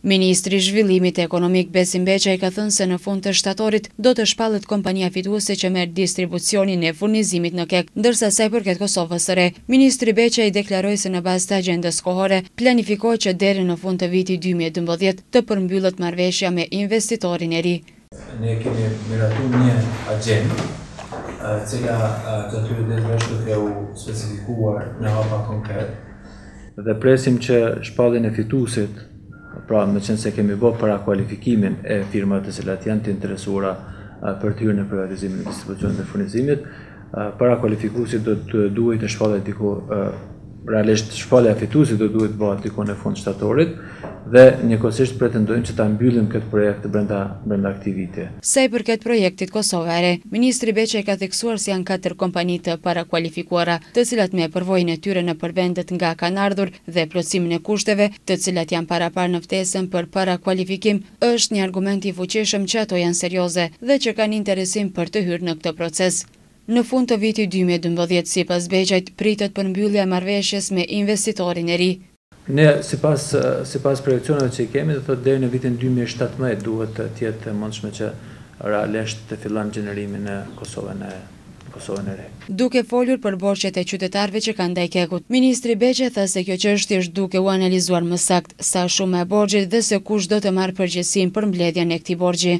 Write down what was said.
Ministri i Zhvillimit Ekonomik Besim Beqaj ka thënë se në fund të shtatorit do të shpallet kompania fituese që merr distribucionin e furnizimit në KEK, ndërsa sa i përket Kosovës së Re, Ministri Beqaj deklaroi se në bazë të agjendës kohore planifikohet që deri në fund të vitit 2012 të përmbyllet marrëveshja me investitorin e ri. Ne kemi miratuar një agjendë, cila gjatë këtyre ditëve është duke u specifikuar në hapa konkret. Dhe presim që shpalljen e fituesit, pra me qenë se kemi bërë para kualifikimin e firmave të cilat janë të interesuara për të hyrë në privatizimin e distribucionit dhe furnizimit, para kualifikuesit do të duhet të shpallet diku, realisht shpallja e fituesit do duhet të bëhet diku në fund shtatorit dhe njëkohësisht pretendojmë që ta mbyllim këtë projekt brenda këtij viti. Sa i përket projektit Kosova e Re, Ministri Beqaj ka theksuar se janë 4 kompani të parakualifikuara, të cilat me përvojën e tyre në përvendet nga kanë ardhur dhe plotësimin e kushteve, të cilat janë parapar në ftesën për parakualifikim, është një argument i fuqishëm që ato janë serioze dhe që kanë interesim për të hyrë në këtë proces. Në fund të vitit 2012, sipas Beqajt, pritet përmbyllja e marrëveshjes me investitorin e ri. Ne, sipas projekcioneve që i kemi, do thotë deri në vitin 2017 duhet të jetë e mundshme që realisht të fillojmë gjenerimi në Kosovën e Re. Duke folur për borxhet e qytetarëve që kanë ndaj KEK-ut, Ministri Beqaj tha se kjo çështje është duke u analizuar më saktë sa shuma e borxhit dhe se kush do të marrë përgjegjësinë për mbledhjen e këtij borxhi.